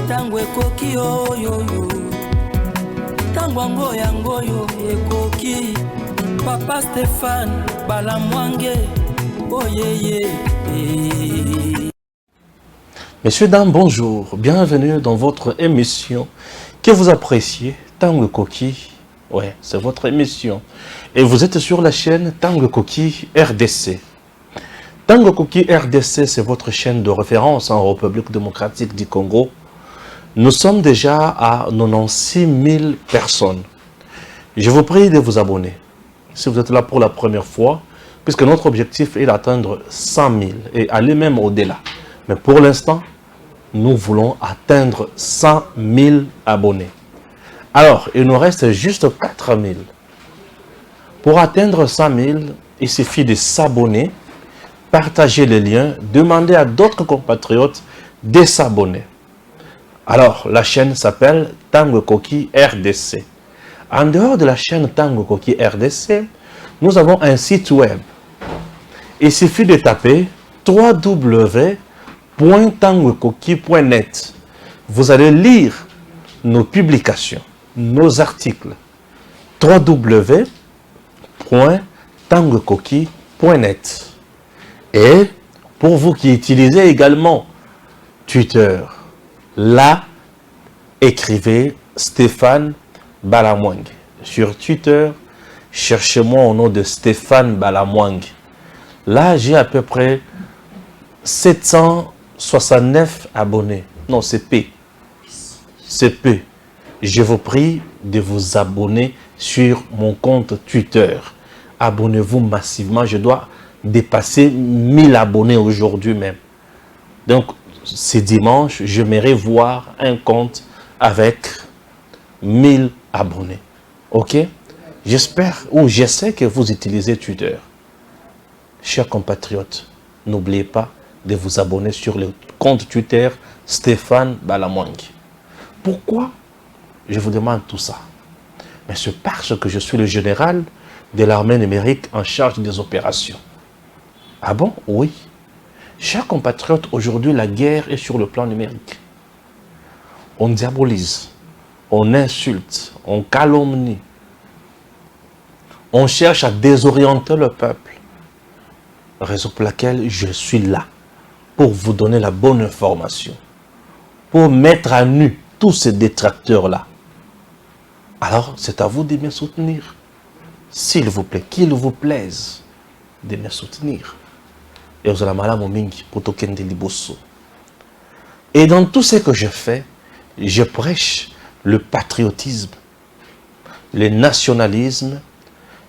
tango ekoki oyoyo tango yango yo ekoki Papa Stéphane Balamwange oyeye. Messieurs, dames, bonjour. Bienvenue dans votre émission que vous appréciez, Tango Koki. Ouais, c'est votre émission. Et vous êtes sur la chaîne Tango Koki RDC. Tango Koki RDC, c'est votre chaîne de référence en République démocratique du Congo. Nous sommes déjà à 96 000 personnes. Je vous prie de vous abonner. Si vous êtes là pour la première fois, puisque notre objectif est d'atteindre 100 000 et aller même au-delà. Mais pour l'instant, nous voulons atteindre 100 000 abonnés. Alors, il nous reste juste 4 000. Pour atteindre 100 000, il suffit de s'abonner, partager les liens, demander à d'autres compatriotes de s'abonner. Alors, la chaîne s'appelle Tango Koki RDC. En dehors de la chaîne Tango Koki RDC, nous avons un site web. Il suffit de taper www.tangokoki.net. Vous allez lire nos publications, nos articles. www.tangokoki.net. Et pour vous qui utilisez également Twitter, là, écrivez Stéphane Balamwange. Sur Twitter, cherchez-moi au nom de Stéphane Balamwange. Là, j'ai à peu près 769 abonnés. Non, c'est P. C'est P. Je vous prie de vous abonner sur mon compte Twitter. Abonnez-vous massivement. Je dois dépasser 1000 abonnés aujourd'hui même. Donc, ce dimanche, j'aimerais voir un compte avec 1000 abonnés. Ok? J'espère ou je sais que vous utilisez Twitter. Chers compatriotes, n'oubliez pas de vous abonner sur le compte Twitter Stéphane Balamwange. Pourquoi je vous demande tout ça? Mais c'est parce que je suis le général de l'armée numérique en charge des opérations. Ah bon? Oui. Chers compatriotes, aujourd'hui, la guerre est sur le plan numérique. On diabolise, on insulte, on calomnie. On cherche à désorienter le peuple. Raison pour laquelle je suis là. Pour vous donner la bonne information. Pour mettre à nu tous ces détracteurs-là. Alors, c'est à vous de me soutenir. S'il vous plaît, qu'il vous plaise de me soutenir. Et vous allez mingi pour tokende liboso. Et dans tout ce que je fais, je prêche le patriotisme, le nationalisme,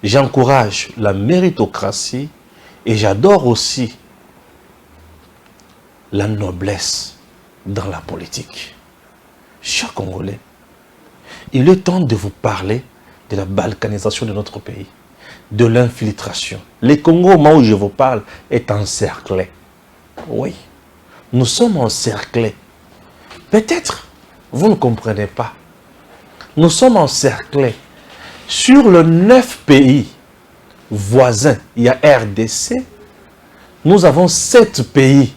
j'encourage la méritocratie et j'adore aussi la noblesse dans la politique. Chers Congolais, il est temps de vous parler de la balkanisation de notre pays, de l'infiltration. Le Congo, au moment où je vous parle, est encerclé. Oui, nous sommes encerclés. Peut-être, vous ne comprenez pas. Nous sommes encerclés. Sur les 9 pays voisins, il y a RDC. Nous avons 7 pays.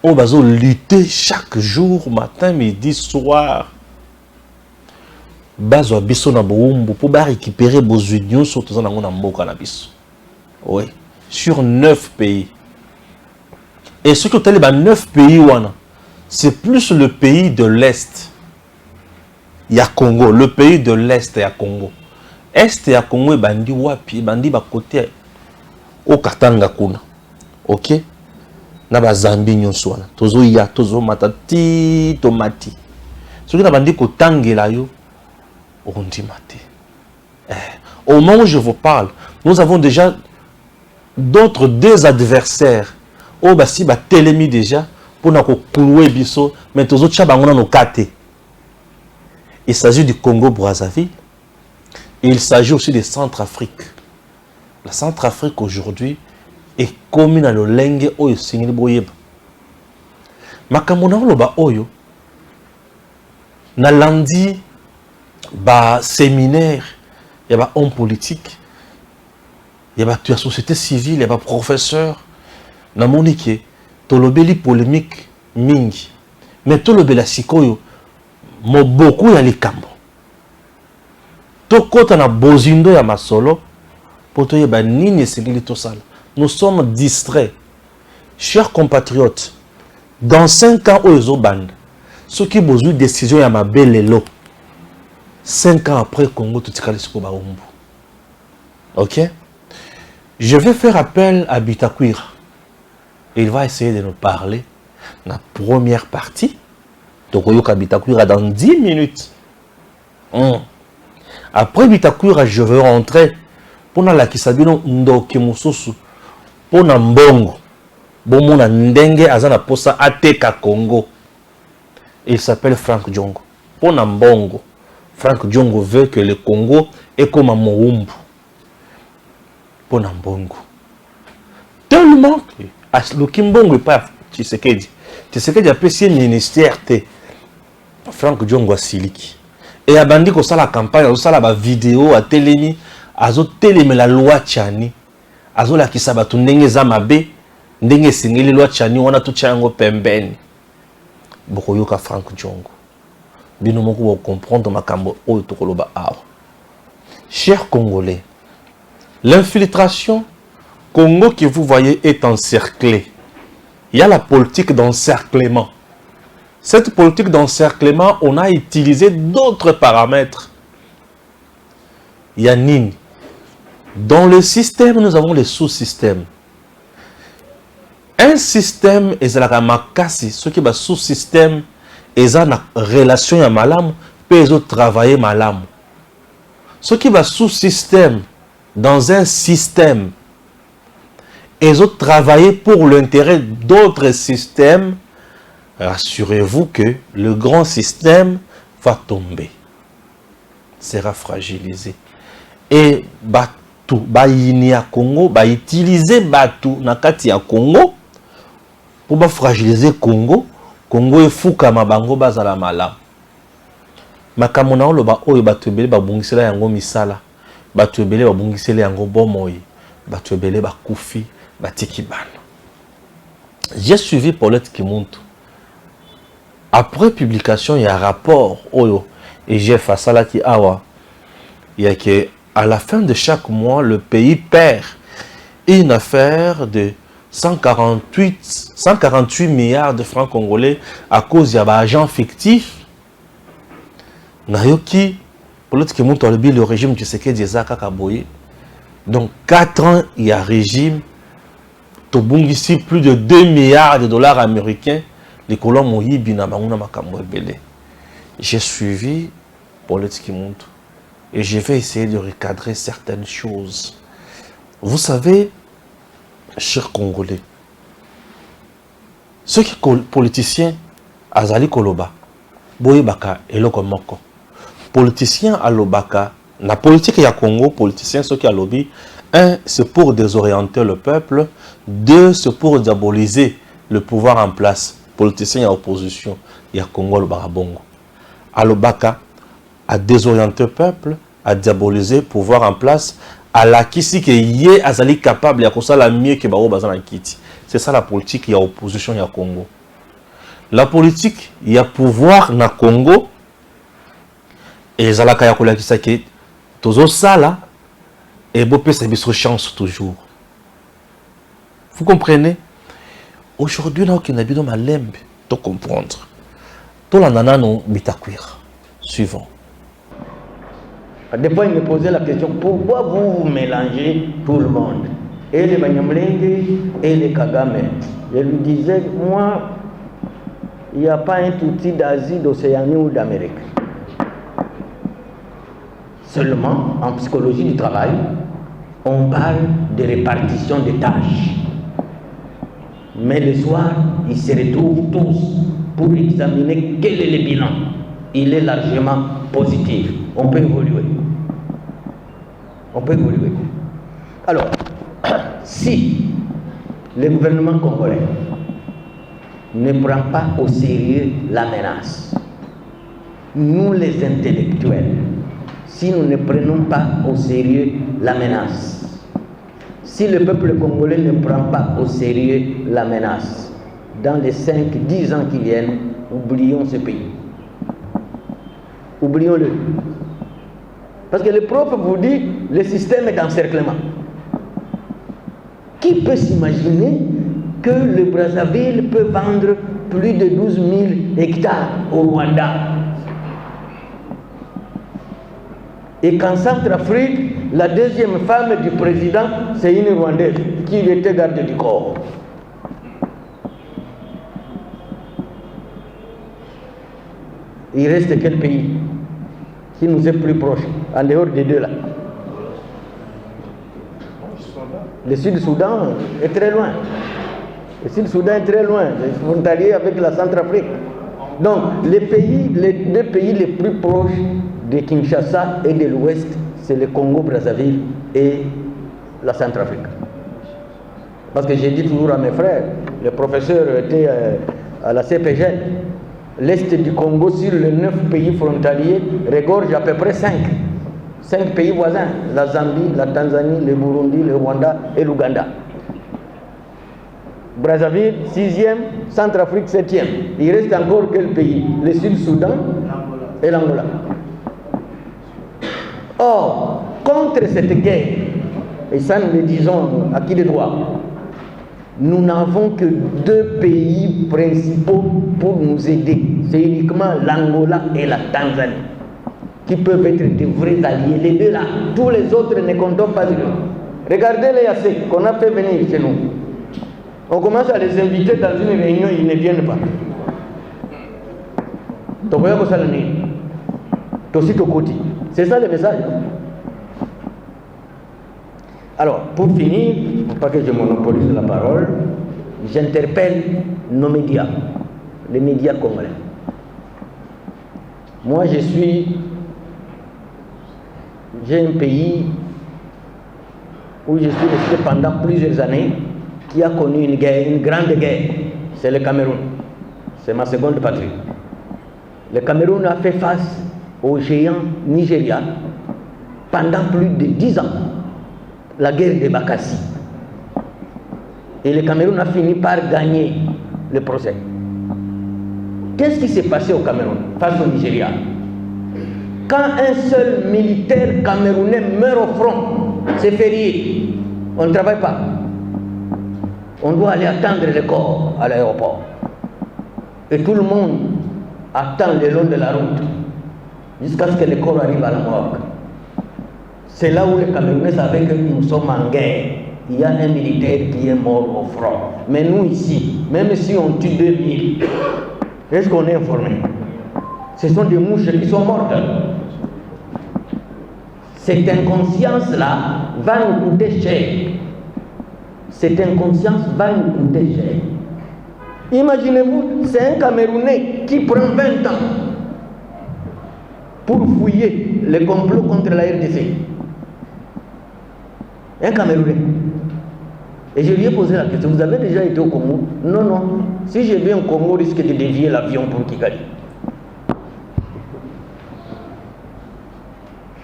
On va lutter chaque jour, matin, midi, soir. Bazo biso na boumbu pour récupérer vos unions surtout dans na mboka na biso. Oui, sur 9 pays. Et ce que tu as 9 pays wana, c'est plus le pays de l'Est. Il y a Congo, le pays de l'Est il y a Congo. Est il y a Congo bandi wapi, bandi ba côté au Katanga kuna. OK? Na ba Zambie nyonso wana. Tozo ya tozo matati tomati. Ce que na bandi ko tangela yo on dit maté. Au moment où je vous parle, nous avons déjà d'autres 2 adversaires. Oh bah si bah télémi déjà pour na ko kouloué biso, mais tous autres chabangona no kate. Il s'agit du Congo-Brazzaville. Et il s'agit aussi de Centrafrique. La Centrafrique aujourd'hui est commune à l'Olenge Oyo Singili Boyeba. Makamona loba Oyo na landi ba séminaire, il y a homme politique, il y a la société civile, il y a professeur. Na monike tolobeli polémique mingi. Mais tout le belasikoyo, mo beaucoup ya likambo. To kota na bozindo ya masolo, poto yeba nini esengeli to sala. Nous sommes distraits. Chers compatriotes, dans 5 ans aux band, ceux qui besoin décision ya mabelelo. 5 ans après Congo tout tikali siko ba umbu. OK? Je vais faire appel à Bitakwira. Il va essayer de nous parler la première partie. Donc, Bitakwira dans 10 minutes. Après Bitakwira, je vais rentrer pour la kisabino ndoki mususu pour na mbongo. Bon mon ndenge azana posa ateka Congo. Il s'appelle Frank Djongo. Pour na mbongo, Frank Djongo veut que le Congo est comme un moumbu. Pour na mbongo. Tellement que le Kimbongo est pas Tshisekedi. Tshisekedi a appelé un ministère Frank Djongo Siliki. Et a bandi ko sala campagne, a sala ba vidéo a telemi, azo telemi la loi Tchani. Azo la kisaba tu ndenge za mabe, ndenge singeli loi Tchani wana tu chango pembeni. Boko yoka Frank Djongo. Bino moko ko comprendre makambo oyo to koloba awa. Chers Congolais, l'infiltration Congo que vous voyez est encerclé. Il y a la politique d'encerclement. Cette politique d'encerclement, on a utilisé d'autres paramètres. Il y a Nini. Dans le système, nous avons les sous-systèmes. Un système est la makasi, ce qui est sous-système, est en relation à malam, peut travailler malam. Ce qui est sous-système dans un système, ils ont travaillé pour l'intérêt d'autres systèmes. Rassurez-vous que le grand système va tomber, sera fragilisé. Et Batu, Bayini à Congo, va utiliser Batu Nakati à Congo pour fragiliser Congo. Congo est fou comme Bango Bazala Mala. Makamona o loba oyo Batu ebele ba bungisela yango misala. Batu ebele ba bungisela yango bomoi. Batu ebele ba kufi. J'ai suivi Paulette Kimuntu. Après publication, il y a un rapport et j'ai fait ça là qui awa. Il y a que à la fin de chaque mois, le pays perd une affaire de 148 milliards de francs congolais à cause d'un agent fictif. Nayoki, Paulette Kimuntu a le régime du Tshisekedi Zaka Kaboye. Donc 4 ans, il y a un régime. Ici plus de 2 milliards de dollars américains. Les colons j'ai suivi Paulette Kimuntu et je vais essayer de recadrer certaines choses. Vous savez, chers Congolais, ceux qui sont politiciens, Azali Koloba, Boyebaka et Lokomoko, politiciens à Lobaka, la politique ya Congo, politiciens, ceux qui ont lobby, 1, c'est pour désorienter le peuple. 2, c'est pour diaboliser le pouvoir en place. Politiciens et opposition, il y a Congo le Barabongo. À l'Obaka, à désorienter le peuple, à diaboliser le pouvoir en place, à la kisi qui est azali capable, il y a ça la mieux que Baro Bazan Kiti. C'est ça la politique, il y a opposition, il y a Congo. La politique, il y a pouvoir na Congo, et Zalaka Yakola qui sait que tout ça là, et Bopé c'est une chance toujours. Vous comprenez? Aujourd'hui, nous avons besoin de lembe de comprendre. Tout le monde nous Bitakwira. Suivant. Des fois, il me posait la question, pourquoi vous mélangez tout le monde? Et les Banyamulenge et les Kagame. Je lui disais, moi, il n'y a pas un outil d'Asie, d'Océanie ou d'Amérique. Seulement, en psychologie du travail, on parle de répartition des tâches. Mais le soir, ils se retrouvent tous pour examiner quel est le bilan. Il est largement positif. On peut évoluer. On peut évoluer. Alors, si le gouvernement congolais ne prend pas au sérieux la menace, nous les intellectuels, si nous ne prenons pas au sérieux la menace, si le peuple congolais ne prend pas au sérieux la menace, dans les 5-10 ans qui viennent, oublions ce pays. Oublions-le. Parce que le prof vous dit, le système est d'encerclement. Qui peut s'imaginer que le Brazzaville peut vendre plus de 12 000 hectares au Rwanda? Et qu'en Centrafrique, la deuxième femme du président, c'est une Rwandaise qui était garde du corps. Il reste quel pays qui nous est plus proche, en dehors des deux là? Le Sud-Soudan est très loin. Le Sud-Soudan est très loin, frontalier avec la Centrafrique. Donc, les deux pays les plus proches de Kinshasa et de l'Ouest, c'est le Congo-Brazzaville et la Centrafrique. Parce que j'ai dit toujours à mes frères, le professeur était à la CPGL, l'Est du Congo sur les 9 pays frontaliers regorge à peu près 5 pays voisins, la Zambie, la Tanzanie, le Burundi, le Rwanda et l'Ouganda. Brazzaville, 6e, Centrafrique, 7e. Il reste encore quel pays? Le Sud-Soudan et l'Angola. Or, contre cette guerre, et ça nous le disons à qui de droit, nous n'avons que 2 pays principaux pour nous aider. C'est uniquement l'Angola et la Tanzanie qui peuvent être de vrais alliés. Les deux là, tous les autres ne comptent pas sur eux. Regardez les Yassé qu'on a fait venir chez nous. On commence à les inviter dans une réunion, ils ne viennent pas. C'est ça le message. Alors, pour finir, pour pas que je monopolise la parole, j'interpelle nos médias, les médias congolais. Moi, j'ai un pays où je suis resté pendant plusieurs années, qui a connu une guerre, une grande guerre, c'est le Cameroun. C'est ma seconde patrie. Le Cameroun a fait face au géant Nigeria pendant plus de 10 ans, la guerre de Bakassi. Et le Cameroun a fini par gagner le procès. Qu'est-ce qui s'est passé au Cameroun face au Nigeria? Quand un seul militaire camerounais meurt au front, c'est férié, on ne travaille pas. On doit aller attendre le corps à l'aéroport. Et tout le monde attend le long de la route jusqu'à ce que le corps arrive à la morgue. C'est là où les Camerounais savaient que nous sommes en guerre. Il y a un militaire qui est mort au front. Mais nous ici, même si on tue 2000, est-ce qu'on est informé? Ce sont des mouches qui sont mortes. Cette inconscience-là va nous coûter cher. Cette inconscience va nous coûter cher. Imaginez-vous, c'est un Camerounais qui prend 20 ans pour fouiller le complot contre la RDC. Un Camerounais. Et je lui ai posé la question, vous avez déjà été au Congo? Non, non. Si je viens au Congo, je risque de dévier l'avion pour Kigali.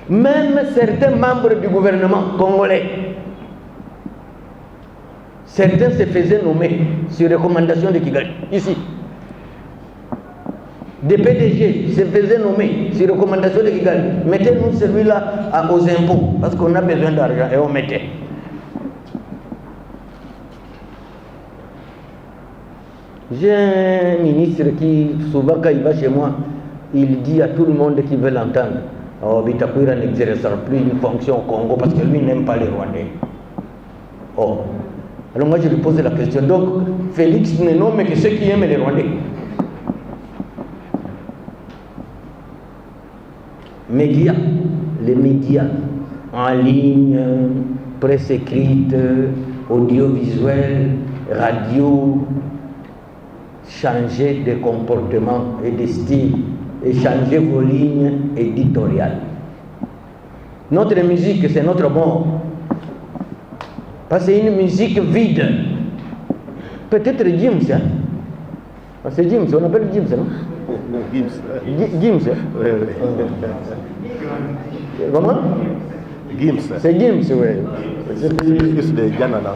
Même certains membres du gouvernement congolais, certains se faisaient nommer sur recommandation de Kigali, ici. Des PDG se faisaient nommer sur recommandation de Kigali. Mettez-nous celui-là aux impôts, parce qu'on a besoin d'argent, et on mettait. J'ai un ministre qui, souvent quand il va chez moi, il dit à tout le monde qui veut l'entendre, oh, Bitakwira n'exercera plus une fonction au Congo parce que lui n'aime pas les Rwandais. Oh. Alors moi je lui pose la question, donc Félix ne nomme que ceux qui aiment les Rwandais. Médias, les médias en ligne, presse écrite, audiovisuel, radio, changer de comportement et de style et changer vos lignes éditoriales. Notre musique, c'est notre mort. Parce que c'est une musique vide. Peut-être Gims, hein? C'est Gims, on appelle Gims, non? Gims, hein? Oui, oui. Comment? Gims. C'est Gims, oui. C'est le fils de Janana.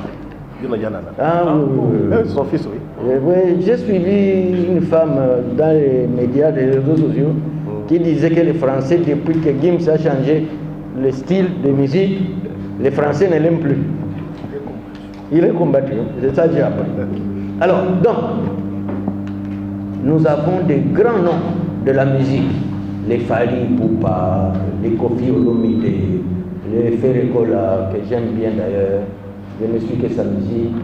Ah oui, oui, oui. Son fils, oui. J'ai suivi une femme dans les médias, les réseaux sociaux, qui disait que les Français, depuis que Gims a changé le style de musique, les Français ne l'aiment plus. Il est combattu, c'est ça que j'ai appris. Alors, donc, nous avons des grands noms de la musique. Les Fali Poupa, les Kofi Olomide, les Ferrekola, que j'aime bien d'ailleurs, je ne suis que sa musique,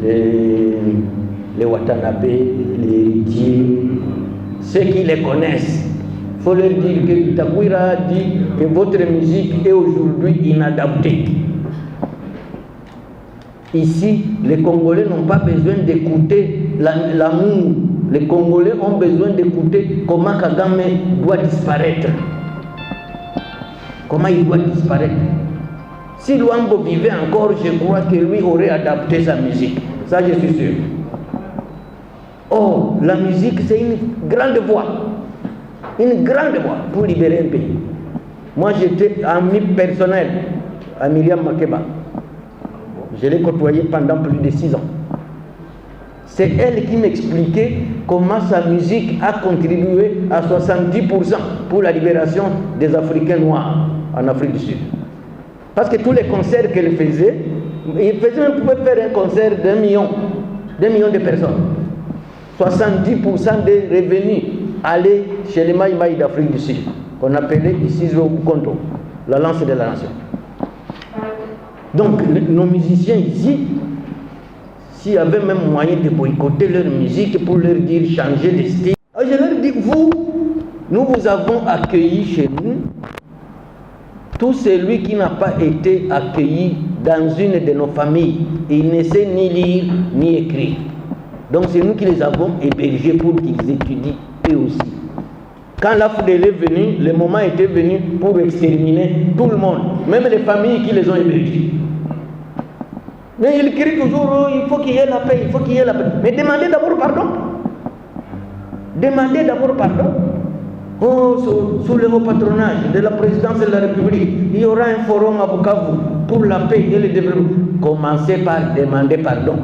les Watanabe, les héritiers, ceux qui les connaissent. Il faut leur dire que Bitakwira a dit que votre musique est aujourd'hui inadaptée. Ici, les Congolais n'ont pas besoin d'écouter l'amour. Les Congolais ont besoin d'écouter comment Kagame doit disparaître. Comment il doit disparaître. Si Luambo vivait encore, je crois que lui aurait adapté sa musique. Ça, je suis sûr. Oh, la musique, c'est une grande voix. Une grande voix pour libérer un pays. Moi, j'étais ami personnel à Myriam Makeba. Je l'ai côtoyée pendant plus de 6 ans. C'est elle qui m'expliquait comment sa musique a contribué à 70% pour la libération des Africains noirs en Afrique du Sud. Parce que tous les concerts qu'elle faisait, il pouvait faire un concert d'1 million de personnes. 70% des revenus allaient chez les Maïmaï d'Afrique du Sud, qu'on appelait ici Zobukonto, la lance de la nation. Donc, nos musiciens ici, s'il y avait même moyen de boycotter leur musique pour leur dire changer de style, je leur dis, nous vous avons accueillis chez nous. Tout celui qui n'a pas été accueilli dans une de nos familles, il ne sait ni lire ni écrire. Donc c'est nous qui les avons hébergés pour qu'ils étudient eux aussi. Quand la FDL est venue, le moment était venu pour exterminer tout le monde, même les familles qui les ont hébergés. Mais ils crient toujours, oh, il faut qu'il y ait la paix, il faut qu'il y ait la paix. Mais demandez d'abord pardon. Demandez d'abord pardon. Oh, sous le haut patronage de la présidence de la République, il y aura un forum à Bukavu pour la paix et le développement. Commencez par demander pardon.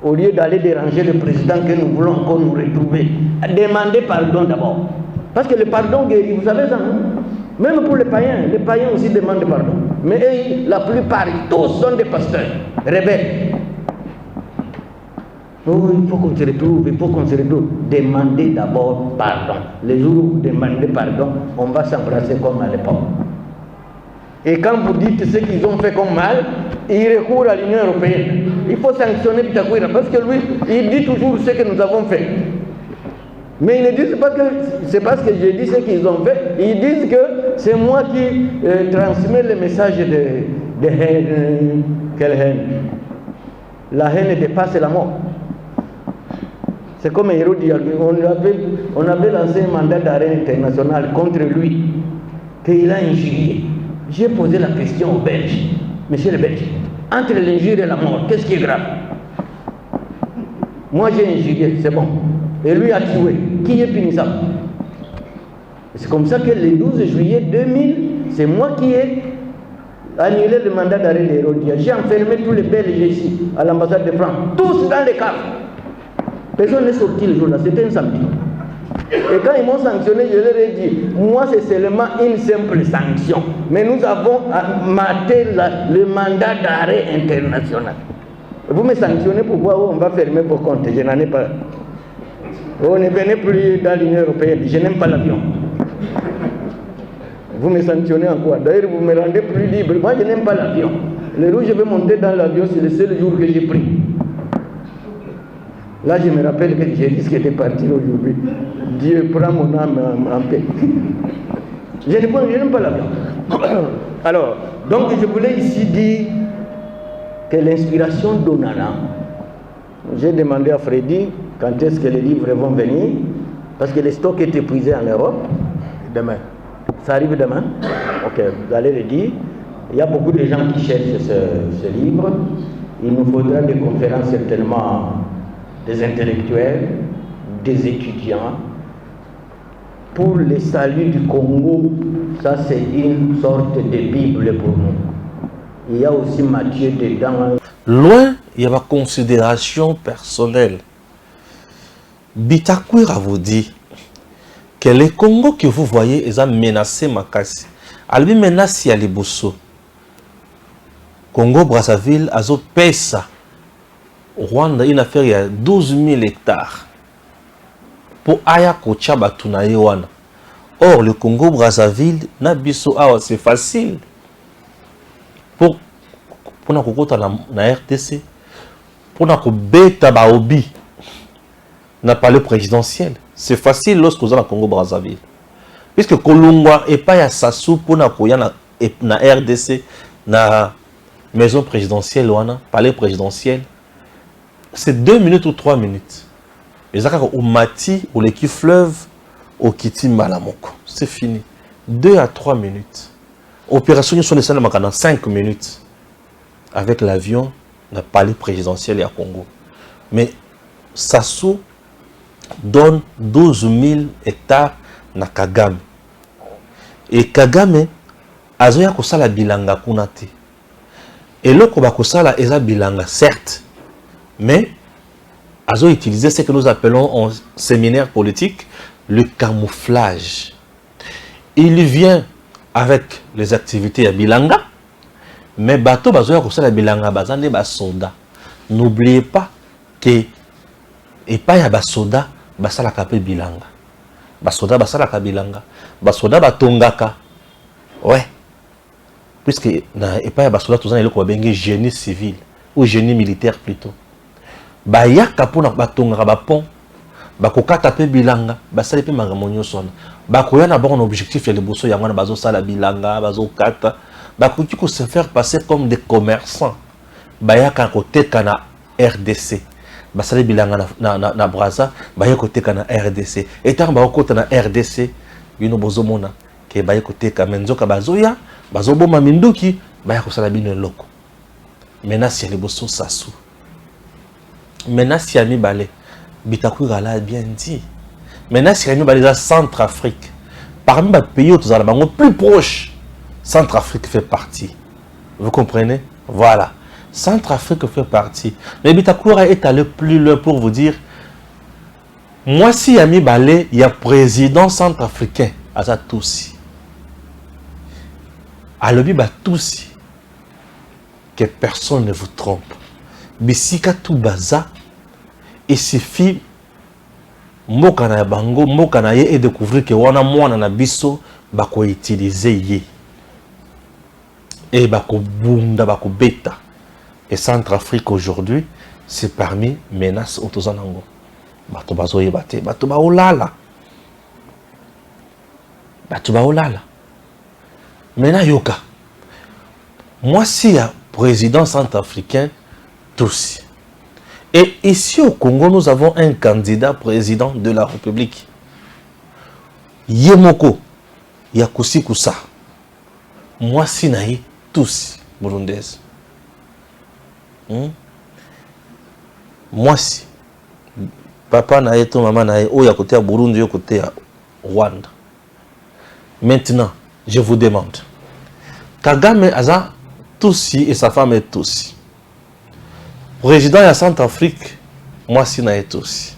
Au lieu d'aller déranger le président que nous voulons encore nous retrouver, demandez pardon d'abord. Parce que le pardon guérit, vous savez ça, non? Même pour les païens aussi demandent pardon. Mais eux, la plupart, tous sont des pasteurs, rebelles. Oh, il faut qu'on se retrouve, il faut qu'on se retrouve. Demandez d'abord pardon. Les jours où vous demandez pardon, on va s'embrasser comme à l'époque. Et quand vous dites ce qu'ils ont fait comme mal, ils recourent à l'Union européenne. Il faut sanctionner Bitakwira parce que lui, il dit toujours ce que nous avons fait. Mais ils ne disent pas que c'est parce que j'ai dit ce qu'ils ont fait. Ils disent que c'est moi qui transmets le message de haine. Quelle haine? La haine dépasse la mort. C'est comme Hérode, on avait lancé un mandat d'arrêt international contre lui, qu'il a injurié. J'ai posé la question aux Belges. Monsieur le Belge, entre l'injure et la mort, qu'est-ce qui est grave? Moi j'ai injurié, c'est bon. Et lui a tué. Qui est punissable? C'est comme ça que le 12 juillet 2000, c'est moi qui ai annulé le mandat d'arrêt d'Hérodia. J'ai enfermé tous les Belges ici, à l'ambassade de France, tous dans les caves. Personne n'est sorti le jour-là, c'était un samedi. Et quand ils m'ont sanctionné, je leur ai dit, moi c'est seulement une simple sanction. Mais nous avons maté le mandat d'arrêt international. Vous me sanctionnez pour voir où on va fermer vos comptes. Je n'en ai pas. Vous ne venez plus dans l'Union européenne. Je n'aime pas l'avion. Vous me sanctionnez en quoi? D'ailleurs, vous me rendez plus libre. Moi, je n'aime pas l'avion. Le jour où je vais monter dans l'avion, c'est le seul jour que j'ai pris. Là, je me rappelle que j'ai risqué de partir aujourd'hui. Dieu prend mon âme en paix. Je n'aime pas l'avion. Alors, donc je voulais ici dire que l'inspiration d'Onana, j'ai demandé à Freddy quand est-ce que les livres vont venir, parce que les stocks est épuisé en Europe. Demain. Ça arrive demain? Ok, vous allez le dire. Il y a beaucoup de gens qui cherchent ce livre. Il nous faudra des conférences certainement, des intellectuels, des étudiants. Pour le salut du Congo, ça c'est une sorte de Bible pour nous. Il y a aussi Matthieu dedans. Loin, il y a ma considération personnelle. Bitakwira vous dit que le Congo que vous voyez est menacé makasi. Albi menace ya liboso. Congo Brazzaville azo pesa. Rwanda une affaire il y a 12 000 hectares. Pour aya kocha batunaye wana. Or le Congo Brazzaville na biso awa c'est facile. Pour na kokota na RTC. Pour na kobeta baobi. Na palais présidentiel. C'est facile lorsque vous êtes dans Congo Brazzaville. Puisque Kolungwa et pas ya Sassou pour na koya na RDC na maison présidentielle wana, palais présidentiel. C'est 2 minutes ou 3 minutes. Les accords au Mati ou l'équipe fleuve au Kiti Malamoko. C'est fini. 2 à 3 minutes. Opération sont les dans 5 minutes. Avec l'avion, le palais présidentiel à Congo. Mais Sassou donne 12 000 hectares na Kagame. Et Kagame, azoya kosala bilanga kunate. Et le kosala eza bilanga, certes. Mais azo utiliser ce que nous appelons en séminaire politique le camouflage. Il vient avec les activités à bilanga, mais bateau bazoya kosala bilanga bazande ba soda. N'oubliez pas que et pas ya ba soda basala kapé bilanga. Ba soda basala ka bilanga. Ba soda batongaka. Ouais. Puisque na et pas ya ba soda tozana eloko ba bengi génie civil ou génie militaire plutôt. Ba yaka pona batongaka ba pont. Ba kokata pe bilanga, basala pe mangamonyo sona. Ba koya na bon objectif ya liboso ya mwana bazo sala bilanga, bazo kata. Ba koki ko se faire passer comme des commerçants. Ba yaka ko teka na RDC. Basala bilanga na Brazza, ba yaka ko teka na RDC. Et tant ba ko na RDC, bino bozo mona ke ba yaka ko teka menzoka bazoya, bazo boma minduki, ba yaka ko sala bino loko. Menace ya liboso Sassou. Menace ya mibale. Bitakwira l'a bien dit. Maintenant, si nous allons à Centrafrique, parmi les pays où nous allons plus proche, Centrafrique fait partie. Vous comprenez? Voilà. Centrafrique fait partie. Mais Bitakwira est allé plus loin pour vous dire, moi, si Yami Balé, il y a président centrafricain, à Toussi. À l'objet Toussi, que personne ne vous trompe. Bissika Toubaza, il suffit mokana ya bango mokana ye et découvrir que wana mwana na biso bako utiliser ye et bako bunda bako beta. Et Centrafrique aujourd'hui c'est parmi menaces autozanango bato bazoye bate bato ba olala maintenant yoka moi si ya président centrafricain tous. Et ici au Congo, nous avons un candidat président de la République. Yemoko, Yakusi Koussa. Moi, Sinaï, tous, burundaises. Moi, si. Papa naïe, ton maman naïe, ou y'a côté à Burundi, ou côté à Rwanda. Maintenant, je vous demande. Kagame Aza, tous et sa femme est tous. Président de Centrafrique, moi si na aussi.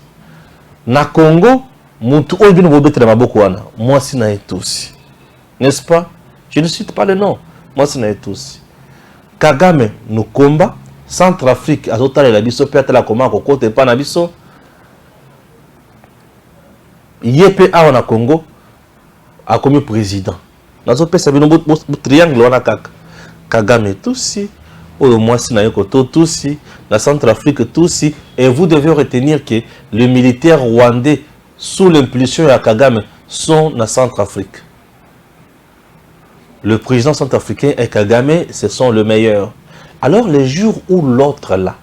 Na Congo, mutu obino bobetre maboko wana, moi si na aussi. N'est-ce pas? Je ne cite pas le nom. Moi si na aussi. Kagame nous combat, Centrafrique azotala la biso pe atala koma ko kote pa na biso. Yepe a na Congo a comme président. Nazo pesa bino triangle wana kaka. Kagame aussi. Ou moi si na yokoto tous la Centrafrique tous et vous devez retenir que les militaires rwandais sous l'impulsion de Kagame sont na Centrafrique. Le président centrafricain et Kagame ce sont les meilleurs. Alors les jours où l'autre là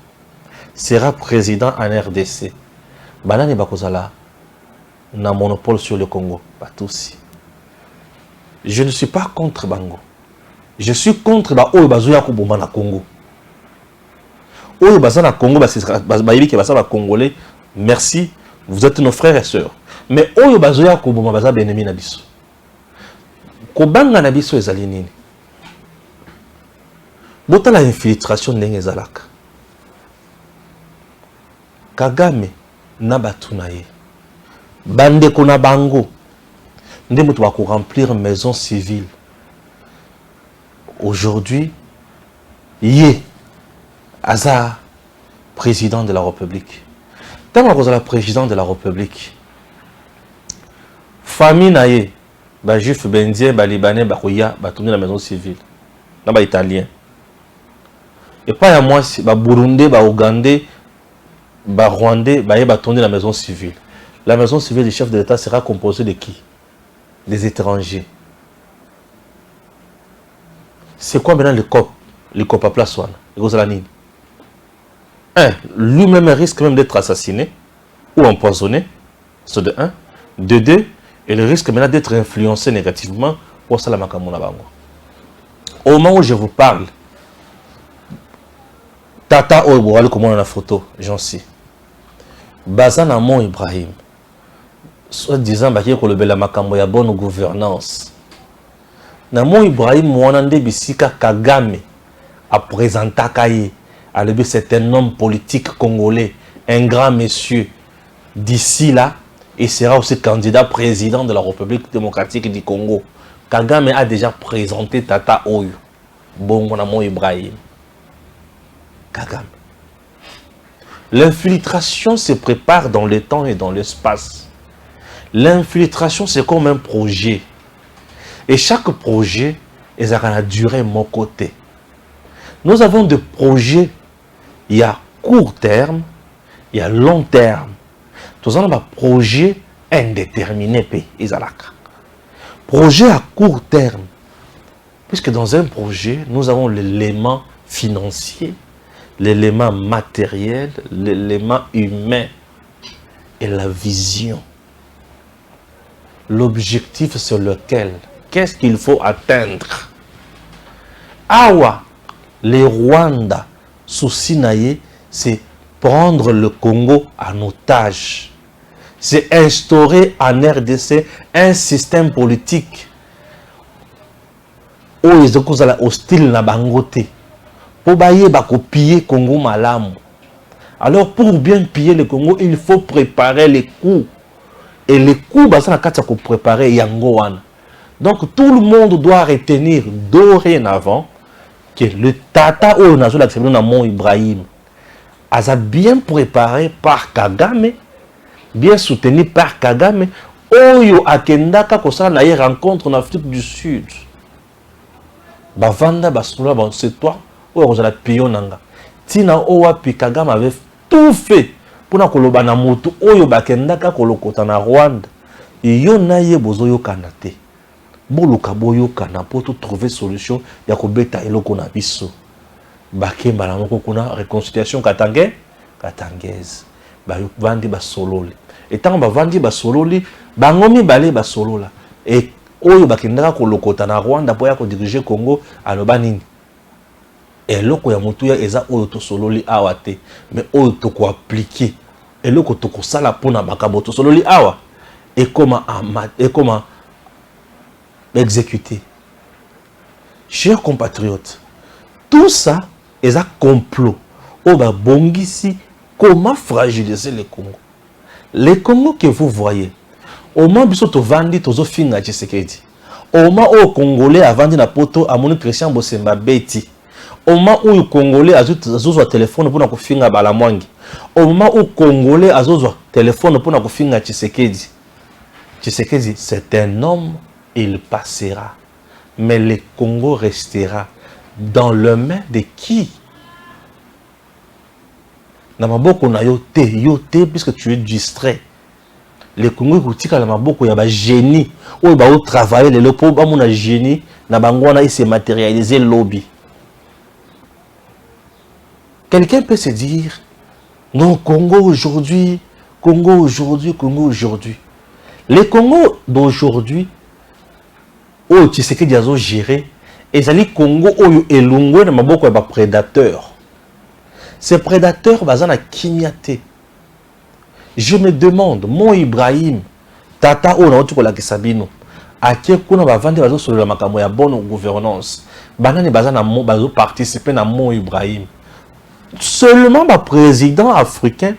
sera président en RDC, banane bakozala na monopole sur le Congo, pas tous. Je ne suis pas contre Bango. Je suis contre la Oyo Kuboma na Congo. Oyo na Congo, Congolais, merci, vous êtes nos frères et sœurs. Mais Oyo Kuboma baza benemi na biso. Kobanga na biso ezali nini? Bota la infiltration ndenge ezalaka. Kagame na batu na ye. bande kona bango ndé mutu ko remplir maison civile. Aujourd'hui yé aza président de la République. Tant que la président de la République, famille naïe, ba juif bendien, ba libanais, ba koya, ba tourner la maison civile, na ba italien. Et pas à moi, ba burundais, ba ougandais, ba rwandais, ba tourner la maison civile. La maison civile du chef de l'État sera composée de qui? Des étrangers. C'est quoi maintenant le cop à place one? Lui-même risque même d'être assassiné ou empoisonné, c'est de 1. De 2, il risque maintenant d'être influencé négativement pour ça la makamona bango. Au moment où je vous parle, Tata Oyo, comment on a la photo, j'en sais. Bazan Amon Ibrahim, soit disant qu'il y a la makambo ya bonne gouvernance. Namon Ibrahim Mwanande Bisika Kagame a présenté Kaye. C'est un homme politique congolais, un grand monsieur. D'ici là, il sera aussi candidat président de la République démocratique du Congo. Kagame a déjà présenté Tata Oyo. Bongo Namon Ibrahim. Kagame. L'infiltration se prépare dans le temps et dans l'espace. L'infiltration, c'est comme un projet. Et chaque projet, il a la durée mon côté. Nous avons des projets, il y a court terme, il y a long terme. Nous avons un projet indéterminé. Projet à court terme. Puisque dans un projet, nous avons l'élément financier, l'élément matériel, l'élément humain et la vision. L'objectif sur lequel, qu'est-ce qu'il faut atteindre? Awa, les Rwandais, souci naïe, c'est prendre le Congo en otage. C'est instaurer en RDC un système politique où ils sont hostiles na bangote. Pour piller Congo malamu. Alors pour bien piller le Congo, il faut préparer les coups. Et les coups, ça pour préparer Yangoan. Donc tout le monde doit retenir dorénavant que le Tata ou Namon Ibrahim a bien préparé par Kagame, bien soutenu par Kagame, Oyo Akendaka Kosa na rencontre en Afrique du Sud. Bavanda Basula, c'est toi, ou on a pionanga. Tina Owa Kagame avait tout fait pour na koloba na moto Oyo Bakendaka kolokota na Rwanda. Iyo na ye bozoyo kanate. Boluka boyo kana pour trouver solution ya kobeta eloko na biso. Bakemba na moko kuna réconciliation katangaise. Ba vandi ba sololi. Et tant ba vandi ba sololi, bangomi balé ba solola. Et oyo bakendaka kolokota na Rwanda pour ya ko diriger Congo aloba nini. Eloko ya mutu ya eza oyo to sololi awate, mais oyo to ko appliquer. Eloko to ko sala pona bakabo to sololi awa. Et comment exécuter. Chers compatriotes, tout ça est un complot. Oba bongisi, comment fragiliser le Congo? Le Congo que vous voyez, au moins biso to vandi tozo finga Tshisekedi. Au moins au Congolais a vendu na poto à mon Christian Bosemba Beti. Au moment où le Congolais a un téléphone pour na finga Balamwangi. Au moment où le Congolais a un téléphone pour na finga Tshisekedi. Tshisekedi, c'est un homme. Il passera. Mais le Congo restera dans les mains de qui? Namaboko na yote, puisque tu es distrait. Le Congo est la maboko ya ba génie. Ou ba travailler le lopo ba mon génie na bangwana il s'est matérialisé lobby. Quelqu'un peut se dire non, Congo aujourd'hui, Congo aujourd'hui, Congo aujourd'hui. Le Congo d'aujourd'hui oyo Tshisekedi azo gérer ezali Congo oyo elungwe na maboko ya ba prédateurs. Ces prédateurs bazana kimiate. Je me demande, mon Ibrahim, Tata oyo na otuko la kisabino, akie kuna ba vande bazo solo la makambo ya bonne gouvernance. Banane bazana bazo participer na mon Ibrahim. Seulement ba président africain